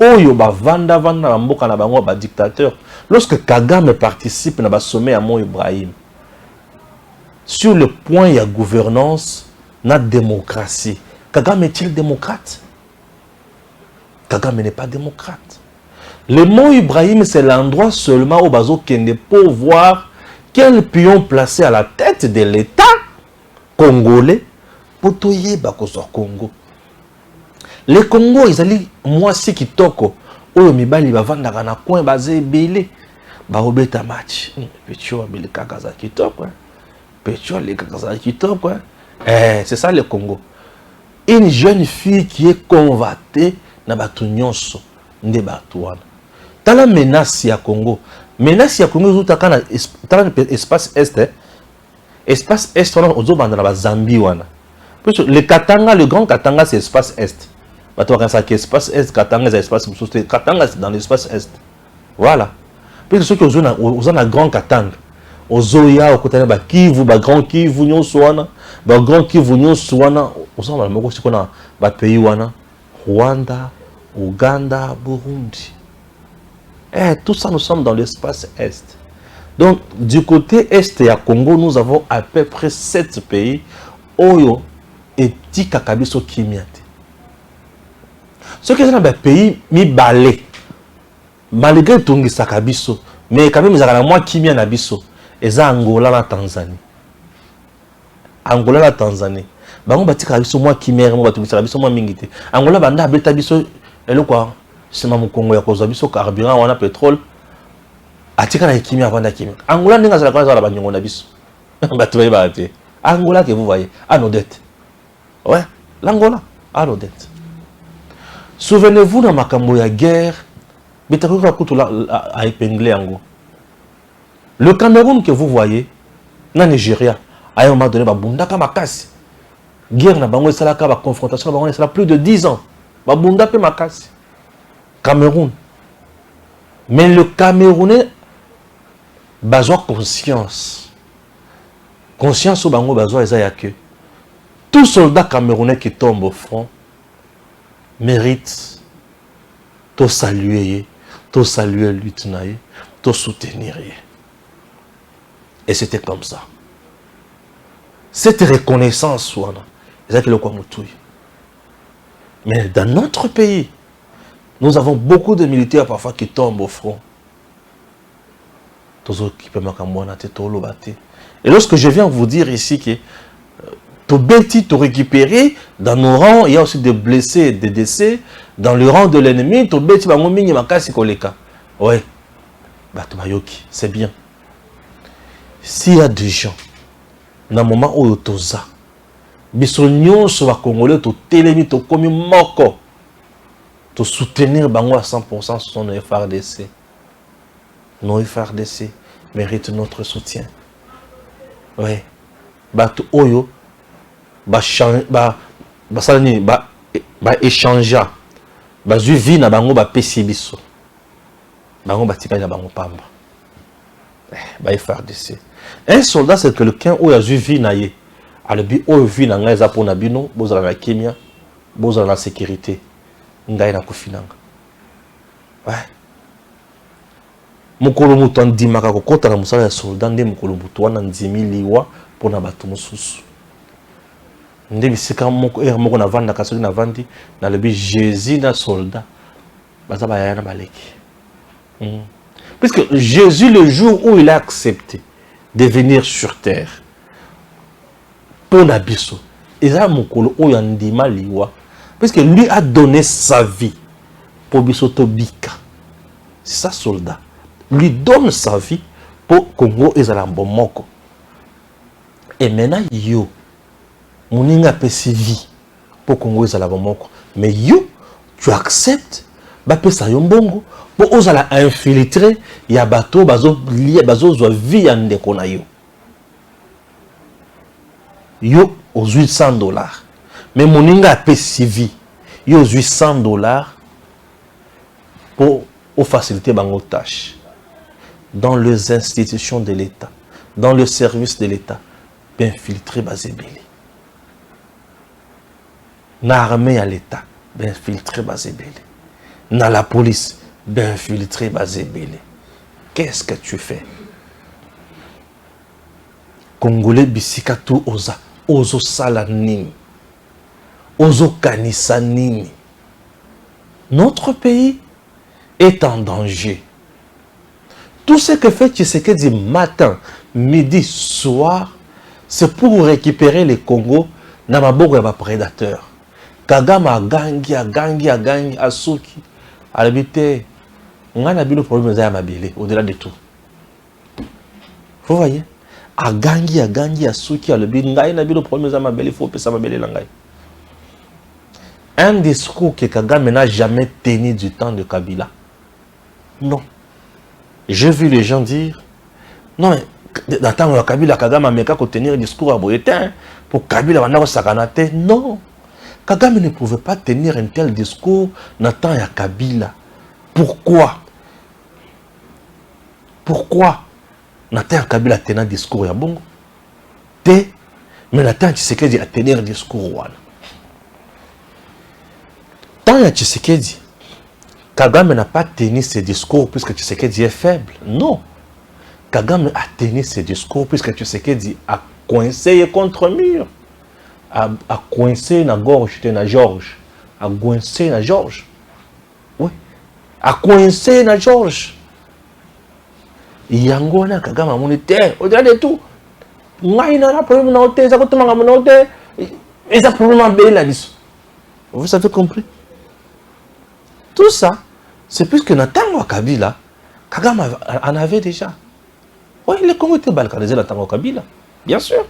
oyo bavanda vanda na mboka na bango ba dictateur. Lorsque Kagame participe na ba sommet à Mont Ibrahim, sur le point il y a gouvernance, na démocratie. Kagame est-il démocrate? Kagame n'est pas démocrate. Le Mont Ibrahim, c'est l'endroit seulement où Bazo Kende pour voir quel pion placer à la tête de l'État congolais pour toyer Bakosor Congo. Les Congo, ils allaient, moi, si qui toko, oh, mi bali bavanda na coin basé belé, ba obeta match. Pecho abele kakaza qui toko, pecho les kakaza qui toko. C'est ça le Congo. Une jeune fille qui est convoitée na batu nyonso nde batu wana. Tala menace ya Congo. Menace ya Congo zuta kana espace est. Espace est on ozobanda na ba Zambie wana. Le Katanga, le grand Katanga c'est espace est. Bato quand ça qui espace est, Katanga c'est espace sous. Katanga c'est dans l'espace est. Voilà. Puis ceux qui ont un grand Katanga. Ozoya okotana ba Kivu, ba grand Kivu nyonso wana, ba grand Kivu nyonso wana, osama moko sikona ba pays wana, Rwanda, Ouganda, Burundi. Tout ça nous sommes dans l'espace est. Donc du côté est et à Congo, nous avons à peu près 7 pays oyo et ti kakabiso kimiate. Ce qui est dans le pays mi balé. Malgré tout sakabiso, mais quand même ils ont moi kimia na biso. Eza Angola la Tanzanie. Angola la Tanzanie. Bango batika biso moi kimia mo batumisa biso moi mingité. Angola banda beta biso elo quoi. C'est ma Congo ya koza biso carburant wana pétrole. Atika na kimia vanda kimia. Angola ninga za la banyongo na biso. Batu ba te. Angola que vous voyez à nos dettes. Ouais, l'Angola à nos dettes. Souvenez-vous dans makambo ya guerre, betakoka kutula a épingler ango. Le Cameroun que vous voyez, na Nigeria, à un moment donné, babundaka makasi. Guerre na bango esalaka ba confrontation na bango esala plus de 10 ans. Babunda pe makasi. Cameroun. Mais le Camerounais besoin conscience. Conscience au bango besoin eza ya que tout soldat camerounais qui tombe au front mérite de saluer le lieutenant, de soutenir. Et c'était comme ça. Cette reconnaissance, c'est le mais dans notre pays, nous avons beaucoup de militaires parfois qui tombent au front. Et lorsque je viens vous dire ici que tout récupérer dans nos rangs, il y a aussi des blessés et des décès dans le rang de l'ennemi. Ouais, c'est bien. S'il y a des gens, dans le moment où ils sont là, ils sont congolais, ils sont comme moko, ils soutenir bango à 100% sur nos FRDC. Nos FRDC méritent notre soutien. Ouais, batu oyo échanger vie na bango pesi biso bango batika na bango pamba FRDC. Un soldat c'est quelqu'un où a vie na ye alobi oyo vie na ngai za pona bino bozala na kimia bozala na sécurité ngai na kofinanga ouais mukolo mutu andimaka kokota na musala ya soldat nde mukolo mutu wana ndimi liwa pona bato mosusu. Nde bisika moko na vanda kasoki na vandi na lebi Jésus na soldat baza bayana baleki. Puisque Jésus le jour où il a accepté de venir sur terre pour na biso eza mokolo oyo andima liwa puisque lui a donné sa vie pour biso tobika. C'est ça soldat. Lui donne sa vie pour Congo ezala mbomoko. Et maintenant yo Moninga pesi vie pour Congo ezala bomoko. Mais yo, tu acceptes ba pesa yo mbongo pour ozala infiltrer ya bato bazo lié bazo zo vie ya ndeko na yo. Yo aux $800. Mais moninga pesi vie. Yo aux $800 pour faciliter bango tâche dans les institutions de l'État, dans le service de l'État, infiltrer bazebeli. Na armée à l'État, infiltré Bazébélé. dans la police d'infiltrer Bazébélé. Qu'est-ce que tu fais? Congolais bisika tout ozo salanini, ozo kanisanini. Notre pays est en danger. Tout ce que fait Tshisekedi matin, midi, soir, c'est pour récupérer les Congo dans ma bourre et prédateur. Kagama gangi, asuki, alabité, on a le problème de Mabélé, au-delà de tout. Vous voyez? Agangi, asuki, alabité, on a le problème de Mabélé, il faut que ça Mabélé l'angaï. Un discours que Kagame n'a jamais tenu du temps de Kabila. Non. J'ai vu les gens dire, non, mais dans le temps de Kabila, Kagame a qu'à tenir un discours à Boyetin pour Kabila, on a sakanate. Non. Kagame ne pouvait pas tenir un tel discours dans le temps de Kabila. Pourquoi? Pourquoi dans le temps de Kabila tenir un discours à Bongo? Mais dans le temps de Tshisekedi a tenir un discours. Tant que Tshisekedi, Kagame n'a pas tenu ses discours puisque Tshisekedi est faible. Non. Kagame a tenu ses discours puisque Tshisekedi a coincé contre mur. A coincé na gorge de Georges. A coincé na Georges. Oui. A coincé na Georges. Yango na Kagame a monité. Au-delà de tout. Il n'a pas problème na hôtel. Il a problème à Béla. Vous avez compris? Tout ça, c'est puisque Nathan Kabila, Kagame en avait déjà. Oui, les Congo étaient balkanisés Nathan Kabila. Bien sûr.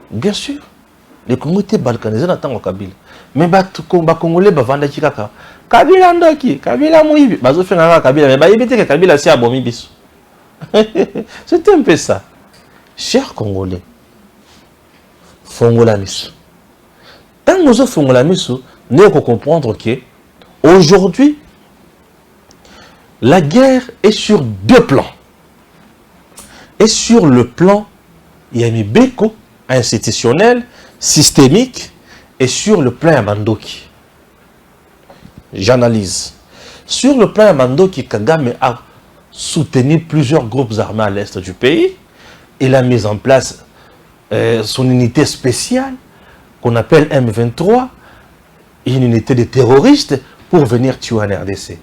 Bien sûr. Les Congo étaient balkanisés Nathan Kabila. Mais les Congolais vendent Kaka. Kabila Ndaki, Kabila Mouibi. Bazo fait Kabila, mais Baïbité que Kabila c'est abomi biso. C'était un peu ça. Chers Congolais, Fongola Miso. Tant que nous avons Fongola Miso, nous devons comprendre que aujourd'hui, la guerre est sur deux plans. Et sur le plan Yamibeko, institutionnel, systémique, et sur le plan Yamandoki. J'analyse. Sur le plan Yamandoki, Kagame a soutenu plusieurs groupes armés à l'est du pays. Il a mis en place son unité spéciale, qu'on appelle M23, une unité de terroristes, pour venir tuer en RDC.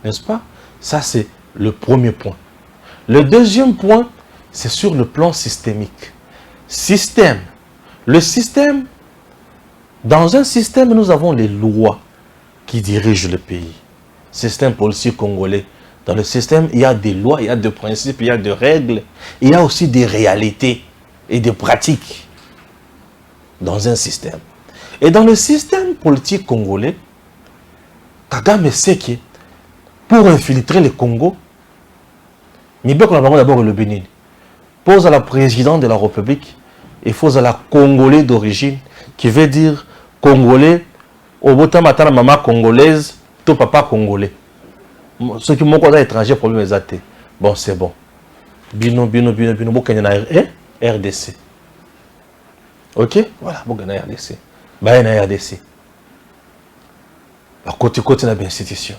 N'est-ce pas? Ça, c'est le premier point. Le deuxième point, c'est sur le plan systémique. Système. Le système, dans un système, nous avons les lois qui dirigent le pays. Système policier congolais. Dans le système, il y a des lois, il y a des principes, il y a des règles, il y a aussi des réalités et des pratiques dans un système. Et dans le système politique congolais, Kagame sait que pour infiltrer le Congo, il faut d'abord le Bénin. Pose à la présidente de la République, il faut à la Congolais d'origine, qui veut dire Congolais, au bout de maman congolaise, tout papa congolais. Ceux qui m'ont dit étranger, problème est athée. Bon, c'est bon. Bino, RDC. Ok? Voilà, bon, RDC. Bah, RDC. À côté de l'institution.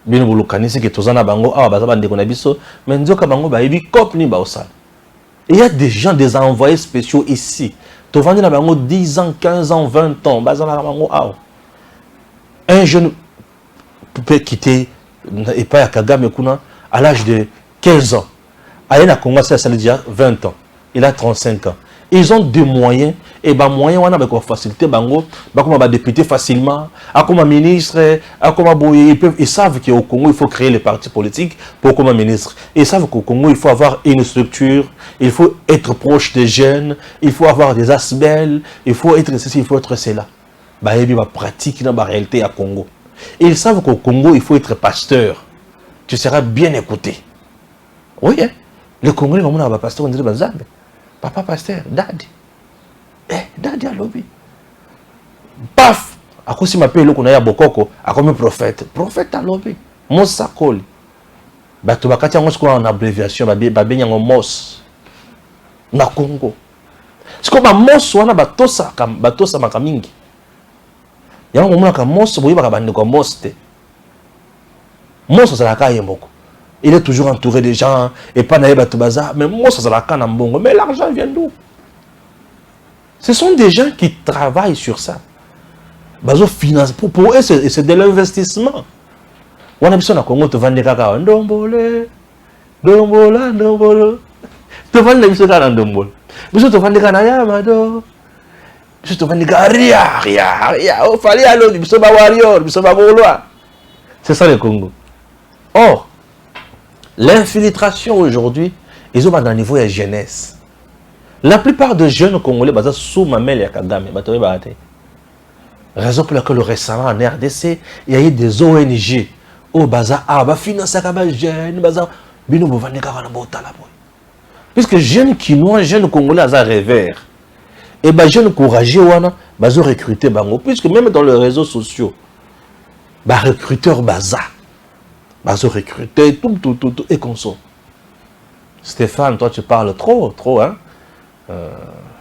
Bino Boulokani, c'est que tous en a bango, ah, bah, ça va dire qu'on a biso, mais nous avons bango, bah, il cop ni bah, il y a des gens, des envoyés spéciaux ici. Tu vas dire bango 10 ans, 15 ans, 20 ans, bah, ça va bango, ah. Un jeune peut quitter, et pas à Kagame Kuna, à l'âge de 15 ans. Aïna Congo, ça veut dire 20 ans. Il a 35 ans. Ils ont des moyens, et ben moyens, on a avec facilité, bango, comme député facilement, comme ministre, comme ils savent qu'au Congo, il faut créer les partis politiques pour comme ministre. Ils savent qu'au Congo, il faut avoir une structure, il faut être proche des jeunes, il faut avoir des asbelles, il faut être ceci, il faut être cela. Bah, il y a pratique dans la réalité à Congo. Ils savent qu'au Congo, il faut être pasteur. Tu seras bien écouté. Oui, hein? Le Congolais, on a un pasteur, on dirait Bazambe. Papa pasteur, daddy. Daddy à lobby. Paf! À cause de ma paix, on a Bokoko, à comme prophète. Prophète à lobby. Mosa Koli. Bato bakati yango en abréviation, babé yango Mos. Na Congo. C'est comme Mos, on a batosa makamingi. Yango mona ka Mos, boyi baka bande ko Mos te. Moi, ça la caille beaucoup. Il est toujours entouré de gens, et pas naïba tout bazar, mais moi, ça la caille en bongo. Mais l'argent vient d'où? Ce sont des gens qui travaillent sur ça. Bazo finance, pour eux, c'est de l'investissement. On a besoin de Congo, tu vends des caca, ndombole, ndombola, ndombolo. Tu vends des caca, ndombolo. Besoin de vendre des caca, yamado. Besoin de vendre des caca, ria. Oh, fallait aller, besoin de warrior, besoin de gaulois. C'est ça le Congo. Or, l'infiltration aujourd'hui, ils ont dans le niveau de la jeunesse. La plupart des jeunes Congolais, basés sous ma mère et Kagame, raison pour laquelle récemment en RDC, il y a eu des ONG au bazar, financer les jeunes, bazar, puisque jeunes Kinois, jeunes Congolais, ils rêveurs. Et les jeunes courageux, ils ont recruté, puisque même dans les réseaux sociaux, les recruteurs bazar, ils ont recruté tout, et consomme. Stéphane, toi tu parles trop, hein?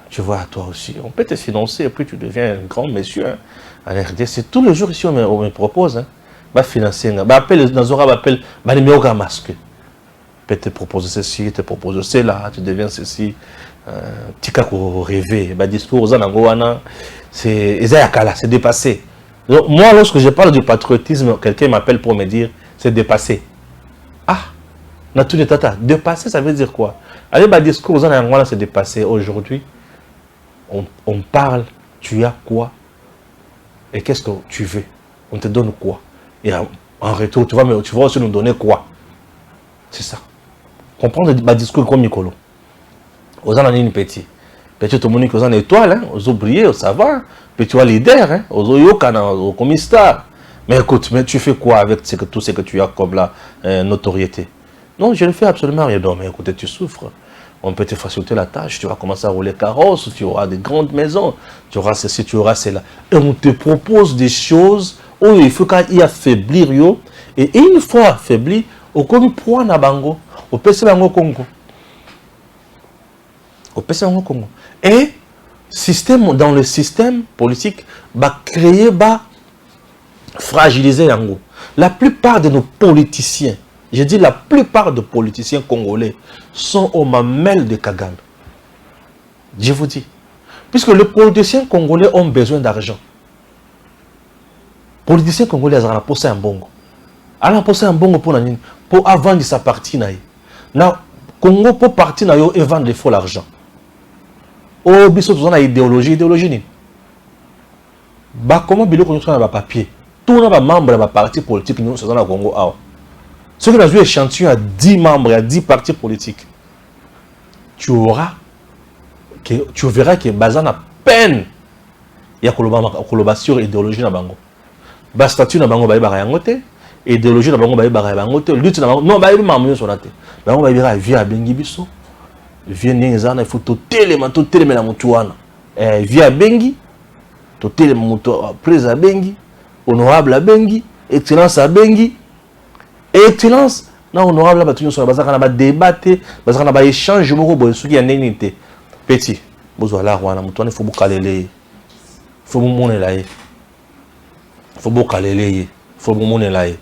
Tu vois, toi aussi, on peut te financer et puis tu deviens un grand monsieur. Hein. En RDC, tous les jours ici, on me propose. Hein, va financer, va appeler, va appeler, va numéro masque. Peut te proposer ceci, te proposer cela, tu deviens ceci. Tu as rêvé, va discours, c'est dépassé. Donc, moi, lorsque je parle du patriotisme, quelqu'un m'appelle pour me dire, c'est dépassé. Ah, dépassé, ça veut dire quoi? Allez, bah, discours, c'est dépassé. Aujourd'hui, on parle, tu as quoi? Et qu'est-ce que tu veux? On te donne quoi? Et en retour, tu vas aussi nous donner quoi? C'est ça. Comprendre le discours comme Nicolo. Aux en une petit. Petit, tout le monde qui est étoile, hein? Aux oubliés, ça va. Petit, tu es leader, hein? Aux oyokana, aux commissaires. Mais écoute, mais tu fais quoi avec tout ce que tu as comme la notoriété? Non, je ne fais absolument rien. Non, mais écoutez, tu souffres. On peut te faciliter la tâche. Tu vas commencer à rouler carrosse, tu auras des grandes maisons, tu auras ceci, tu auras cela. Et on te propose des choses où il faut qu'il affaiblir. Et une fois affaibli, on comme point na bango, on peut se bango Congo. On peut se bango Congo. Et dans le système politique, va créer, va fragiliser yango. La plupart de nos politiciens, je dis la plupart des politiciens congolais sont aux mamelles de Kagame. Je vous dis. Puisque les politiciens congolais ont besoin d'argent. Les politiciens congolais ont posé un bongo. Ils ont posé un bongo pour vendre sa partie. Le Congo pour partir et vendre il faut l'argent. Oh, biso tout ça idéologie. Bah comment bilo qu'on soit dans papier. Tous les membres de la parti politique nous sommes dans le Congo. Ceux qui ont joué échantillon à 10 membres, à 10 partis politiques, tu verras que Bazan a peine. Il y a collaboration idéologie dans Bango. Bas statut dans Bango, idéologie dans Bango, lutte dans Bango, non, il y a un sur la tête. Bango, il y a via Bengi Bisso, via Ningzana, il faut tout télémer la Moutouana. Via Bengi, tout télémer la presse à Bengi, honorable à Bengi, excellence à Bengi. Excellence, non, honorable, on va débattre, on va échanger, petit, il faut caler, faut monnaie faut caler, faut monnaie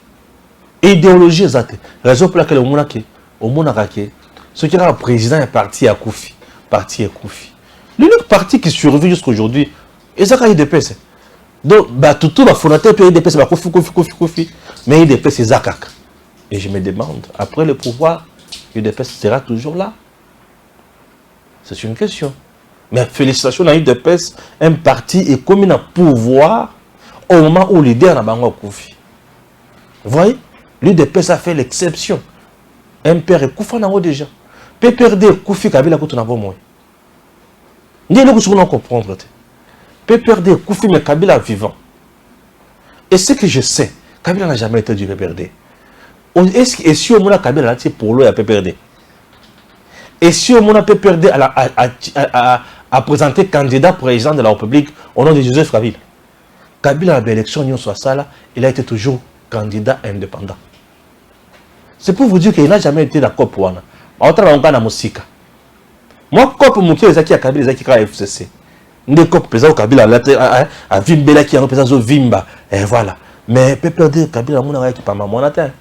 idéologie exacte. Raison pour laquelle au ce qui est le président est parti à Koufi, l'unique parti qui survit jusqu'à aujourd'hui, c'est ça IDPS. Donc, tout va fondateur puis IDPS va Koufi, mais IDPS c'est Zakak. Et je me demande, après le pouvoir, l'UDPS sera toujours là? C'est une question. Mais félicitations à l'UDPS, un parti est comme un pouvoir au moment où l'idée n'a pas Koufi. Vous voyez? L'UDPS a fait l'exception. Un père est Koufa n'a déjà. PPRD Koufi Kabila Koutou n'a pas moins. N'y a pas de comprendre. PPRD Koufi mais Kabila vivant. Et ce que je sais, Kabila n'a jamais été du PPRD. Et si on a Kabila là, c'est pour lui à PPRD. Et si on a PPRD à présenter candidat président de la République au nom de Joseph Kabila. Kabila à l'élection, il a été toujours candidat indépendant. C'est pour vous dire qu'il n'a jamais été d'accord pour moi. Moi, COP Mouké, les à Kabila, les à FCC. Des COP présents au Kabila, à Vimbela qui a représenté au Vimba. Et voilà. Mais PPRD, Kabila, mon arrêt qui pas ma monnaie.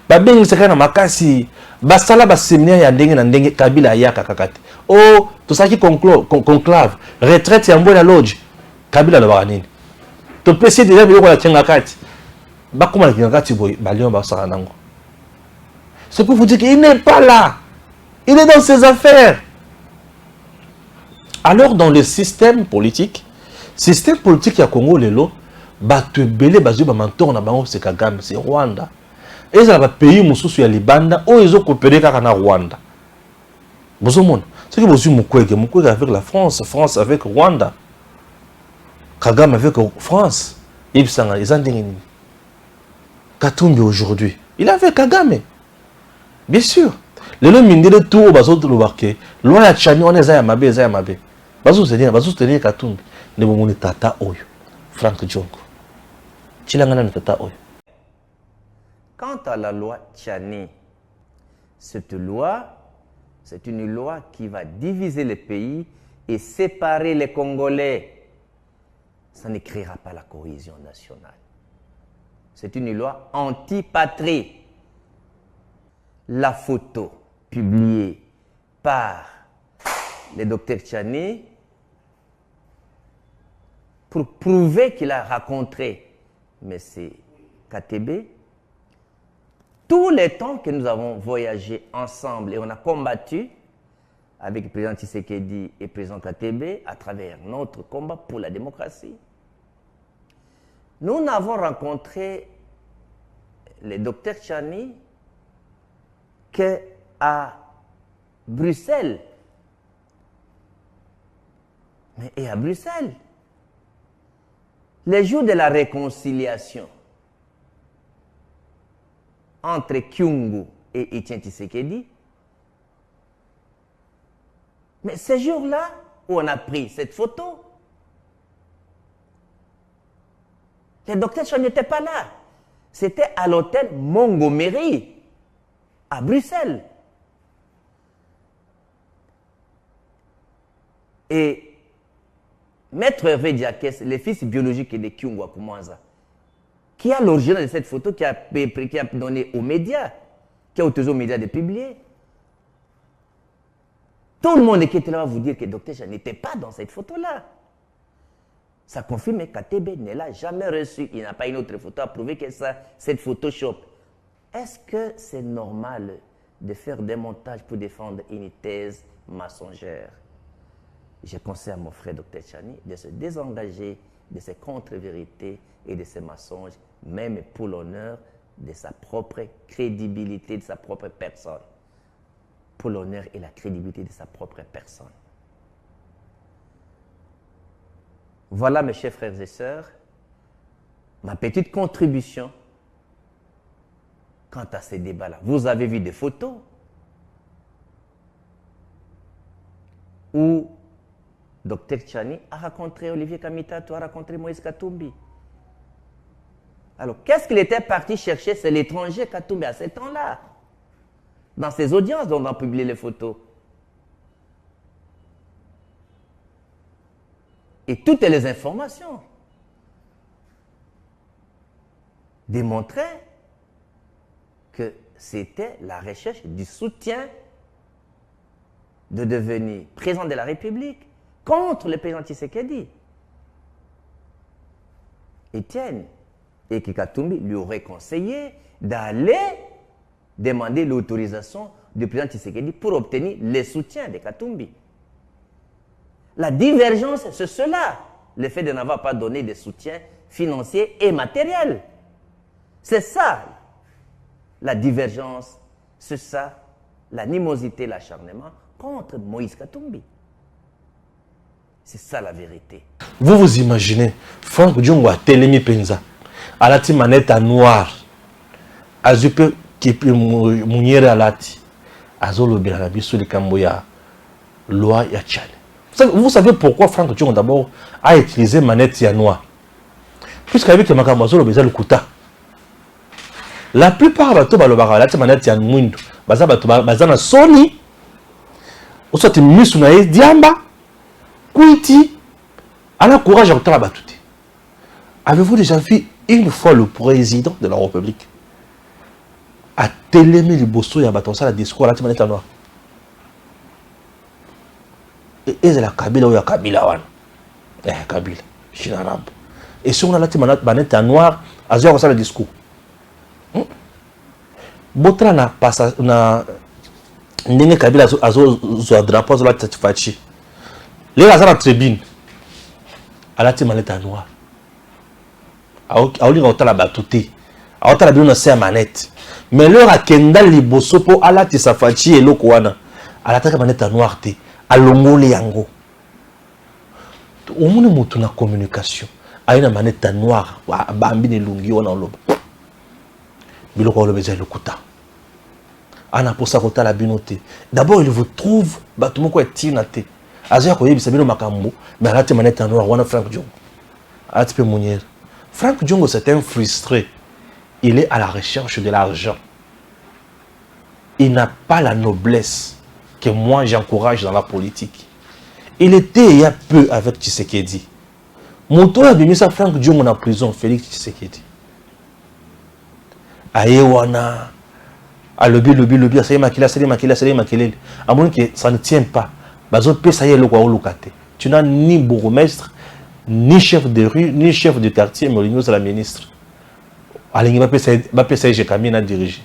babengi sekana makasi basala ba séminaire ya ndenge na ndenge Kabila yaka kakati oh to saki conclave retraite ya Mbwena Lodge Kabila la banini to pesi déjà biloko la tchenga kati bakoma la kati boy balion ba sala nango. C'est pour vous dire qu'il n'est pas là, il est dans ses affaires. Alors dans le système politique ya Congo lelo bato belé bazu ba mentor na bango c'est Kagame, c'est Rwanda. Et ça va pays mususu ya libanda o ezo coopérer kaka na Rwanda. Bozomona, c'est que bozu mukwege avec la France, France avec Rwanda. Kagame avec France. Ibsanga ezandengeni. Katumbi aujourd'hui, il avait Kagame. Bien sûr. Lelo mindele tout bazo to lobarke. Loi ya Tchani on eza ya mabe. Bazo tenir Katumbi. Ne bomoni tata oyo. Frank Diongo. Chilangana na tata oyo. Quant à la loi Tchani, cette loi, c'est une loi qui va diviser le pays et séparer les Congolais. Ça ne créera pas la cohésion nationale. C'est une loi anti-patrie. La photo publiée par le docteur Tchani pour prouver qu'il a rencontré M. KTB. Tous les temps que nous avons voyagé ensemble et on a combattu avec le président Tshisekedi et le président KTB à travers notre combat pour la démocratie, nous n'avons rencontré le docteur Tchani qu'à Bruxelles. Mais et à Bruxelles, les jours de la réconciliation entre Kyungu et Etienne Tshisekedi, mais ces jours-là où on a pris cette photo, le docteur Tchani n'était pas là. C'était à l'hôtel Montgomery, à Bruxelles. Et Maître Hervé Diakès, le fils biologique de Kyungu Akumanza, qui a l'origine de cette photo, qui a donné aux médias, qui a autorisé aux médias de publier. Tout le monde qui était là va vous dire que Dr Tchani n'était pas dans cette photo-là. Ça confirme que KTB ne l'a jamais reçu. Il n'a pas une autre photo à prouver que ça, cette Photoshop. Est-ce que c'est normal de faire des montages pour défendre une thèse mensongère? Je conseille à mon frère Dr Tchani de se désengager de ces contre-vérités et de ces mensonges, même pour l'honneur de sa propre crédibilité, de sa propre personne. Pour l'honneur et la crédibilité de sa propre personne. Voilà, mes chers frères et sœurs, ma petite contribution quant à ces débats-là. Vous avez vu des photos où Dr Tchani a rencontré Olivier Kamitatou, a rencontré Moïse Katumbi. Alors, qu'est-ce qu'il était parti chercher? C'est l'étranger Katumbi à ce temps-là. Dans ces audiences dont on a publié les photos. Et toutes les informations démontraient que c'était la recherche du soutien de devenir président de la République contre le président Tshisekedi. Etienne et Katumbi lui auraient conseillé d'aller demander l'autorisation du président Tshisekedi pour obtenir le soutien de Katumbi. La divergence, c'est cela, le fait de n'avoir pas donné de soutien financier et matériel. C'est ça, la divergence, c'est ça, l'animosité, l'acharnement contre Moïse Katumbi. C'est ça la vérité. Vous vous imaginez, Frank Diongo a Telemi Penza, à la manette à noir, à Zupe qui Mouniere Alati, à Zolo Berabi sur les Kamboya, loi Yachal. Vous savez pourquoi Frank Diongo d'abord a utilisé manette à noir? Puisqu'avec le Makamazolo Beza le Kuta, la plupart de bateaux balobara, la manette à Mwindu, Bazana Sony, ou soit Misunae Diamba, Kouiti, à la courage à Batouti. Avez-vous déjà vu une fois le président de la République a télémé le bosso ya bato ça la discours la manette noir. Et la Kabila ou ya Kabila wan. Kabila, Chine arabe. Et si on a la manette noir, a zéro ça le discours. Botra na passa na ndenge Kabila azo drapeau la tatifachi. Les la tribune. À la manette noir. Aoli ngota la batuté. Aota la bino na manette. Mais leur a kenda liboso po ala tisafachi eloko wana. Ala taka manette noir te. Alongole yango. Omune mutu na communication. Aina manette noir bambi ne lungi wana oloba. Biloko oloba za lokuta. Ana posa kota la binote. D'abord il vous trouve batumoko etinate. Azoya koyebisa bino makambo, mais ala te manette noir wana Frank Diongo. Ala te Mounier. Frank Diongo c'est un frustré. Il est à la recherche de l'argent. Il n'a pas la noblesse que moi j'encourage dans la politique. Il était il y a peu avec Tshisekedi. Moto a mis ça Frank Diongo en prison, Félix Tshisekedi. Ayewana, a lobby, ça ne tient pas. Tu n'as ni bourgmestre, ni chef de rue, ni chef de quartier, mais c'est la ministre. Allez, on a dirigé.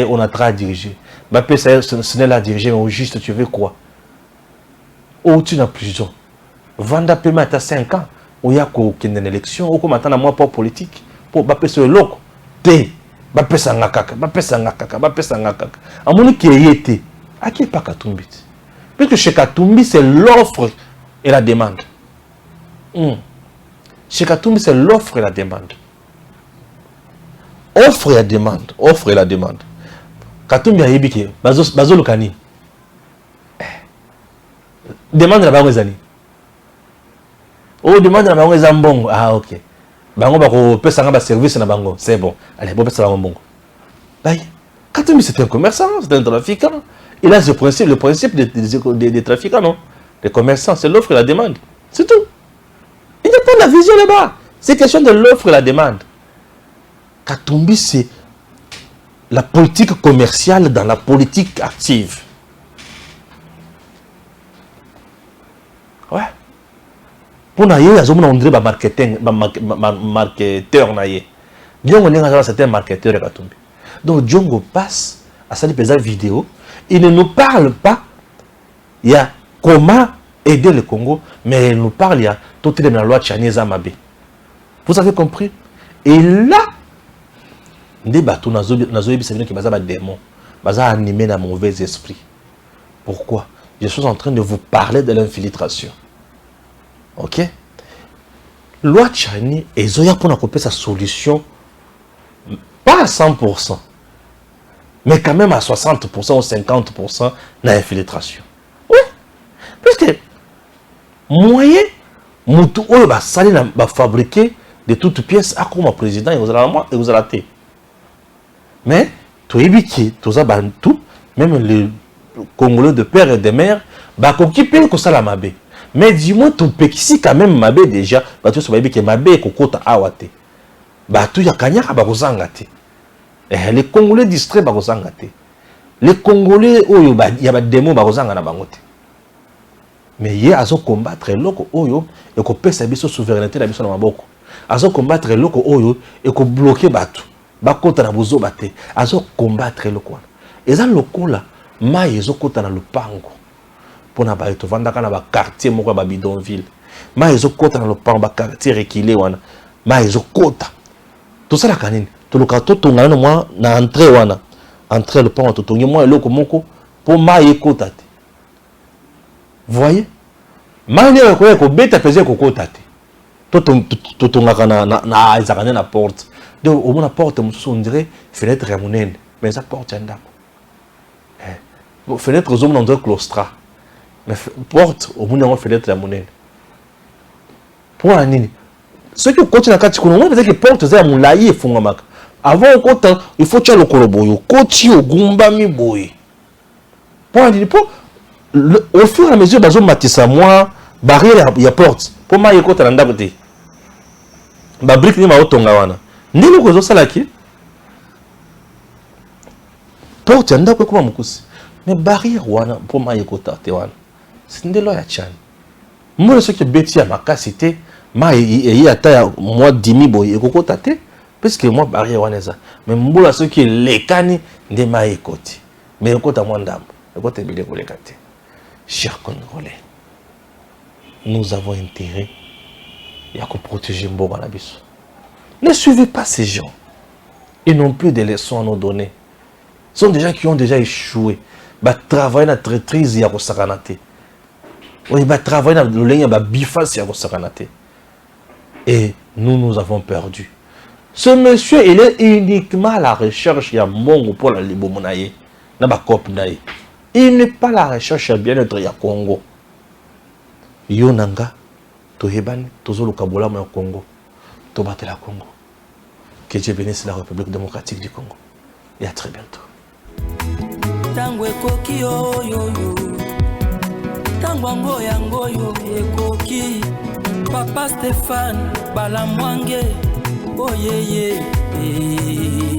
On a très dirigé. Ce n'est la diriger, mais au juste, tu veux quoi? Oh, tu n'as plus. Vanda Pema est à 5 ans. Il y a une élection. Ou comme attendre à moi pour politique. Pour Bappé sur le loco. T. Bappé Sangakaka. Bappé Sangakaka. Bappé Sangakaka. À mon qui y était. À qui est pas Katumbi? Parce que chez Katumbi, c'est l'offre et la demande. Chez Katumbi, c'est l'offre et la demande. Offre et la demande. Offre et la demande. Katumbi a yébiki. Bazo Lukani. Demande la bango ezali. Oh, demande la bango ezambongo. Ah, ok. Bango bako pesa nga service na bango. C'est bon. Allez, bon pesa bango bongo. Bye. Katumbi c'est un commerçant, c'est un trafiquant. Il a ce principe, le principe des trafiquants, non? Les commerçants, c'est l'offre et la demande. C'est tout. Il n'y a pas de la vision là-bas. C'est question de l'offre et la demande. Katumbi, c'est la politique commerciale dans la politique active. Ouais. Pour naïe, on dirait un marketing, marketeur naïe. Bien on est c'est un marketeur Katumbi. Donc Diongo passe à sa vidéo. Il ne nous parle pas. Il y a comment aider le Congo, mais il nous parle il y a toute la loi Tchaniza Mabé. Vous avez compris? Et là, des bateaux nazoïbi c'est qui bazar démon, bazar animé dans mauvais esprit. Pourquoi? Je suis en train de vous parler de l'infiltration. Ok? Loi Tchani et Zoya pour couper sa solution, pas à 100%, mais quand même à 60% ou 50% d'infiltration. Oui. Parce que moyen, moutou va salir va fabriquer de toutes pièces à comme président et vous allez rater. Mais tout éviter tout ça tout, même les Congolais de père et de mère, bah qu'occupé que ça la mabé. Mais dis-moi tout petit quand même mabé déjà, bah tu sais que mabé kokota awate. Bah tout ya kanyaka ba kozangate. Les Congolais distraits ba kozangate. Les Congolais oyo ba ya ba démon ba kozanga na bangote. Mais hier azo combattre loko oyo et ko pesa biso souveraineté na biso na maboko. Azo combattre loko oyo et ko bloquer batu. Ba kota na bozo bate. Azo combattre loko. Et ça loko là, mai ezo kota na lupango. Pona ba eto vandaka na ba quartier moko ba bidonville. Mai ezo kota na lupango ba quartier reculé wana. Mai ezo kota. Tout ça la kanini. Tout le kato tonga na moi na entrée wana. Entrée le pango to tongi moi loko moko pour mai ekota te. Voyez? Mani ko beta pese ko kota te. To tonga na izakane na porte. Donc au moins la porte on dirait fenêtre ramonene, mais ça porte ndako. Fenêtre aux hommes on dirait claustra. Mais porte au moins on fenêtre ramonene. Pour anini. Ce que continue na kati kuno, on peut dire que porte za mulayi efungamaka. Avant au kota, il faut tia lokolo boyo, koti ogumba mi boye. Pour anini pour au fur et à mesure bazo matisa moi barrière ya porte pour ma yekota na ndako te. Ba brique ni ma otonga wana. Ndilo ko zo salaki. porte ya ndako ekoma mokusi mais barrière wana mpo mai ekota te wana sindelo ya chani mbula soki beti ya makasi te mai eyi ata ya mwa dimi boye ekokota te puisque mwa barrière wana eza mais mbula soki elekani nde mai ekoti mais ekota mwa ndambo ekota ebele koleka te. Chers Congolais, nous avons intérêt à protéger Mboka na biso. Ne suivez pas ces gens. Ils n'ont plus de leçons à nous donner. Ce sont des gens qui ont déjà échoué. Ils travaillent dans la traîtrise ya kosakanate. Ils travaillent dans le ligne ya bifas ya kosakanate. Et nous avons perdu. Ce monsieur, il est uniquement à la recherche ya Mongo pour la libomonaye. Na ba cop naye. Il n'est pas à la recherche à bien-être ya Congo. Yonanga, Tohebani, Tozolo Kabola au Congo, Tobate la Congo. Que Dieu bénisse la République démocratique du Congo. Et à très bientôt. Tangwe koki yo yo yo. Tangwango yango yo ekoki. Papa Stéphane Balamwange. Oh yeah yeah.